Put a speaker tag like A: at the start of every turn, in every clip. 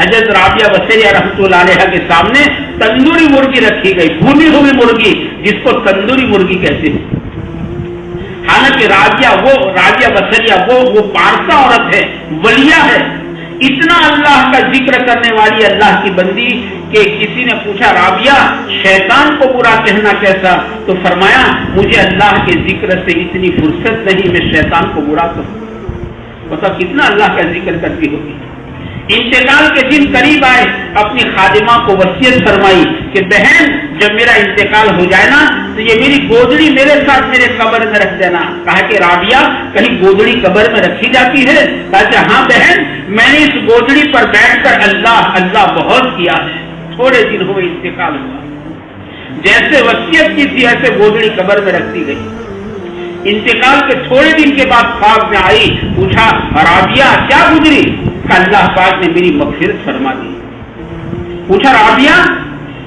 A: حضرت رابعہ بصریہ رحمۃ اللہ علیہ کے سامنے تندوری مرغی رکھی گئی، بھونی ہوئی مرغی جس کو تندوری مرغی کہتے ہیں۔ حالانکہ رابعہ بصریہ وہ پارسا عورت ہے، ولیہ ہے، اتنا اللہ کا ذکر کرنے والی اللہ کی بندی کہ کسی نے پوچھا رابعہ شیطان کو برا کہنا کیسا؟ تو فرمایا مجھے اللہ کے ذکر سے اتنی فرصت نہیں میں شیطان کو برا کہوں۔ بتا کتنا اللہ کا ذکر کرتی ہوگی۔ انتقال کے دن قریب آئے، اپنی خادمہ کو وصیت فرمائی کہ بہن جب میرا انتقال ہو جائے نا تو یہ میری گودڑی میرے ساتھ میرے قبر میں رکھ دینا۔ کہا کہ رابعہ کہیں گودڑی قبر میں رکھی جاتی ہے؟ کہا کہ ہاں بہن میں نے اس گودڑی پر بیٹھ کر اللہ اللہ بہت کیا ہے۔ تھوڑے دن ہوئے انتقال ہوا، جیسے وصیت کی تھی ایسے گودڑی قبر میں رکھتی گئی۔ انتقال کے تھوڑے دن کے بعد خواب میں آئی، پوچھا رابعہ کیا گزری؟ اللہ پاک نے میری مغفرت فرما دی۔ پوچھا رابعہ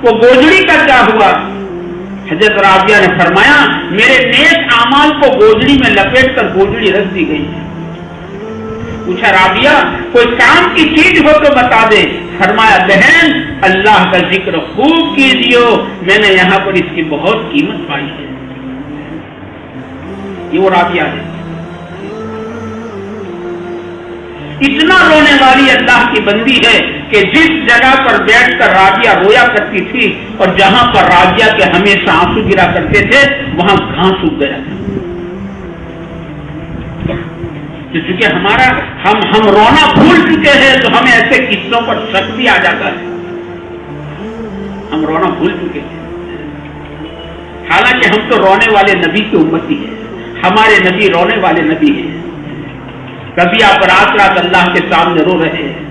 A: وہ گودڑی کا کیا ہوا؟ حضرت رابعہ نے فرمایا میرے نیک اعمال کو گودڑی میں لپیٹ کر گودڑی رکھ دی گئی۔ پوچھا رابعہ کوئی کام کی چیز ہو تو بتا دے۔ فرمایا بہن اللہ کا ذکر خوب کیجیے، میں نے یہاں پر اس کی بہت قیمت پائی ہے۔ یہ وہ رابعہ ہے، اتنا رونے والی اللہ کی بندی ہے کہ جس جگہ پر بیٹھ کر رابعہ رویا کرتی تھی اور جہاں پر رابعہ کے ہمیشہ آنسو گرا کرتے تھے وہاں گھاس اگ گیا تھا۔ چونکہ ہم رونا بھول چکے ہیں تو ہمیں ایسے قصوں پر شک بھی آ جاتا ہے۔ ہم رونا بھول چکے ہیں، حالانکہ ہم تو رونے والے نبی کی امتی ہیں، ہمارے نبی رونے والے نبی ہیں۔ کبھی آپ رات رات اللہ کے سامنے رو رہے ہیں،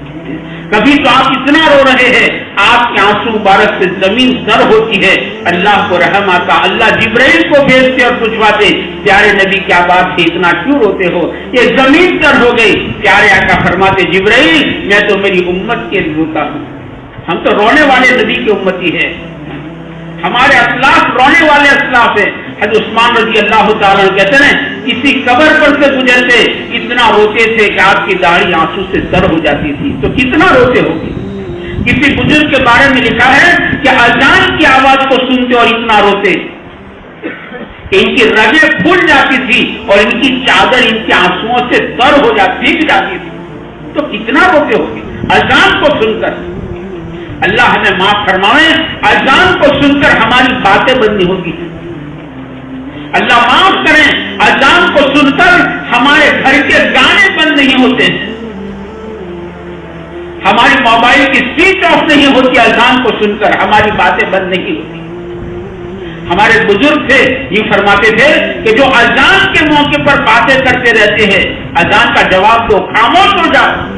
A: کبھی تو آپ اتنا رو رہے ہیں آپ کے آنسو مبارک سے زمین تر ہوتی ہے، اللہ کو رحم آتا، اللہ جبرائیل کو بھیجتے اور پوچھواتے پیارے نبی کیا بات ہے اتنا کیوں روتے ہو؟ یہ زمین تر ہو گئی۔ پیارے آقا فرماتے جبرائیل میں تو میری امت کے لیے روتا ہوں۔ ہم تو رونے والے نبی کی امتی ہے، ہمارے اسلاف رونے والے اسلاف ہیں۔ حضرت عثمان رضی اللہ تعالیٰ کہتے ہیں کسی قبر پر سے گزرتے اتنا روتے تھے کہ آپ کی داڑھی آنسو سے تر ہو جاتی تھی، تو کتنا روتے ہوگے۔ کسی بزرگ کے بارے میں لکھا ہے کہ اذان کی آواز کو سنتے اور اتنا روتے کہ ان کی رگیں پھول جاتی تھی اور ان کی چادر ان کے آنسوؤں سے تر ہو جاتی تھی، تو کتنا روتے ہوگے اذان کو سن کر۔ اللہ ہمیں معاف فرمائے، اذان کو سن کر ہماری باتیں بندی ہوتی ہیں۔ اللہ معاف کریں، اذان کو سن کر ہمارے گھر کے گانے بند نہیں ہوتے، ہماری موبائل کی سوئچ آف نہیں ہوتی، اذان کو سن کر ہماری باتیں بند نہیں ہوتی۔ ہمارے بزرگ تھے یہ فرماتے تھے کہ جو اذان کے موقع پر باتیں کرتے رہتے ہیں اذان کا جواب دو، خاموش ہو جاؤ۔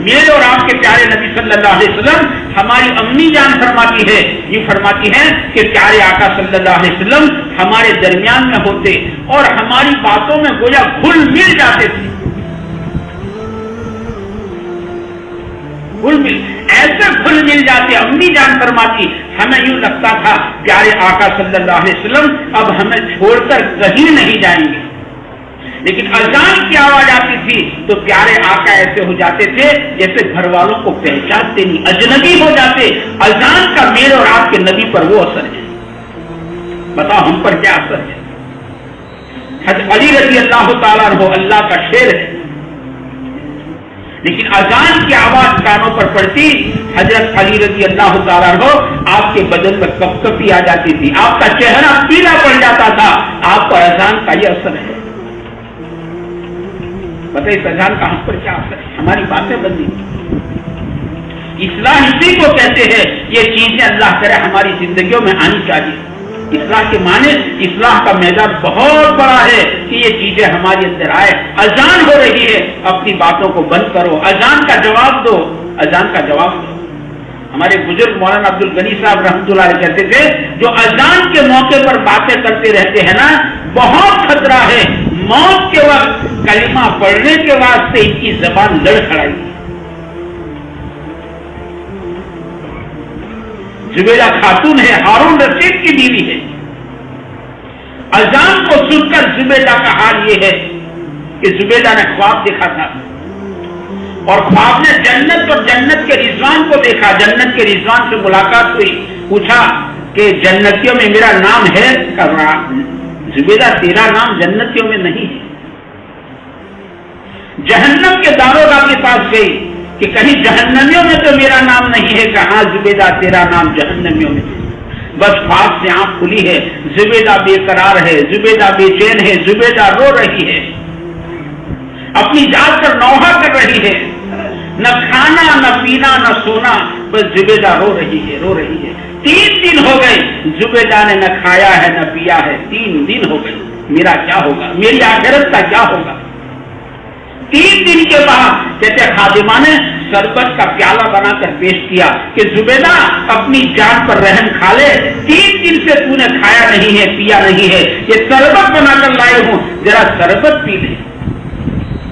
A: میرے اور آپ کے پیارے نبی صلی اللہ علیہ وسلم ہماری امی جان فرماتی ہے، یہ فرماتی ہے کہ پیارے آقا صلی اللہ علیہ وسلم ہمارے درمیان میں ہوتے اور ہماری باتوں میں گویا گھل مل جاتے تھے، گھل مل ایسے گھل مل جاتے۔ امی جان فرماتی ہمیں یوں لگتا تھا پیارے آقا صلی اللہ علیہ وسلم اب ہمیں چھوڑ کر کہیں نہیں جائیں گے، لیکن اذان کی آواز آتی تھی تو پیارے آقا ایسے ہو جاتے تھے جیسے گھر والوں کو پہچانتے نہیں، اجنبی ہو جاتے۔ اذان کا میرے اور آپ کے نبی پر وہ اثر ہے، بتاؤ ہم پر کیا اثر ہے؟ حضرت علی رضی اللہ تعالیٰ عنہ اللہ کا شیر ہے، لیکن اذان کی آواز کانوں پر پڑتی حضرت علی رضی اللہ تعالیٰ عنہ آپ کے بدن میں کپکپی آ جاتی تھی، آپ کا چہرہ پیلا پڑ جاتا تھا، آپ پر اذان کا یہ اثر ہے۔ بتائیے اذان کا ہم پر کیا اثر ہے؟ ہماری باتیں بندی۔ اصلاح اسی کو کہتے ہیں، یہ چیزیں اللہ کرے ہماری زندگیوں میں آنی چاہیے۔ اصلاح کے معنی اصلاح کا میدان بہت بڑا ہے کہ یہ چیزیں ہمارے اندر آئے۔ اذان ہو رہی ہے اپنی باتوں کو بند کرو، اذان کا جواب دو، اذان کا جواب دو۔ ہمارے بزرگ مولانا عبد الغنی صاحب رحمۃ اللہ علیہ کہتے تھے جو اذان کے موقع پر باتیں کرتے رہتے ہیں نا بہت خطرہ ہے، موت کے وقت کلمہ پڑھنے کے واسطے ان کی زبان لڑکھڑائی۔ زبیدہ خاتون ہے، ہارون رشید کی بیوی ہے، اذان کو سن کر زبیدہ کا حال یہ ہے کہ زبیدہ نے خواب دیکھا تھا اور خواب نے جنت اور جنت کے رضوان کو دیکھا. جنت کے رضوان سے ملاقات ہوئی, پوچھا کہ جنتیوں میں میرا نام ہے؟ کہا زبیدہ تیرا نام جنتیوں میں نہیں ہے. جہنم کے داروغہ کے پاس گئی کہ کہیں جہنمیوں میں تو میرا نام نہیں ہے. کہاں زبیدہ تیرا نام جہنمیوں میں ہے. بس خواب سے آنکھ کھلی ہے, زبیدہ بے قرار ہے, زبیدہ بے چین ہے, زبیدہ رو رہی ہے, اپنی جان پر نوحہ کر رہی ہے, نہ کھانا نہ پینا نہ سونا, بس زبیدہ رو رہی ہے, رو رہی ہے. 3 دن ہو گئے زبیدہ نے نہ کھایا ہے نہ پیا ہے. 3 دن ہو گئے, میرا کیا ہوگا, میری آخرت کا کیا ہوگا. 3 دن کے بعد کہتے خادمہ نے شربت کا پیالہ بنا کر پیش کیا کہ زبیدہ اپنی جان پر رحم کھا لے, 3 دن سے تو نے کھایا نہیں ہے پیا نہیں ہے, یہ شربت بنا کر لائے ہوں, ذرا شربت پی لے.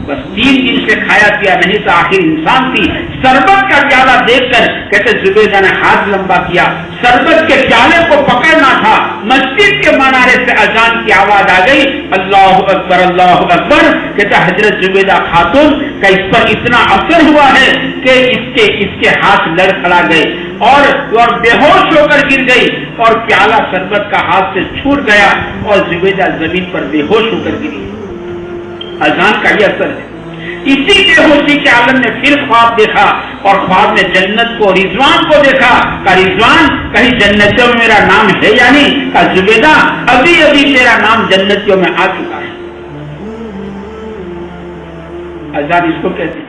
A: بس 3 دن سے کھایا پیا نہیں تھا, آخر انسان تھی. شربت کا پیالہ دیکھ کر کہتے زبیدہ نے ہاتھ لمبا کیا, شربت کے پیالے کو پکڑنا تھا. مسجد کے منارے سے اذان کی آواز آ گئی, اللہ اکبر اللہ اکبر. کہتے حضرت زبیدہ خاتون کا اس پر اتنا اثر ہوا ہے کہ اس کے ہاتھ لڑکھڑا گئے اور بے ہوش ہو کر گر گئی, اور پیالہ شربت کا ہاتھ سے چھوٹ گیا اور زبیدہ زمین پر بے ہوش ہو کر گری. اذان کا یہ اثر ہے. اسی بے ہوشی کے عالم نے پھر خواب دیکھا, اور خواب میں جنت کو رضوان کو دیکھا. کہ رضوان کہیں جنتیوں میں میرا نام ہے یا نہیں؟ کہ زبیدہ ابھی ابھی تیرا نام جنتیوں میں آ چکا ہے. اذان اس کو کہتے ہیں.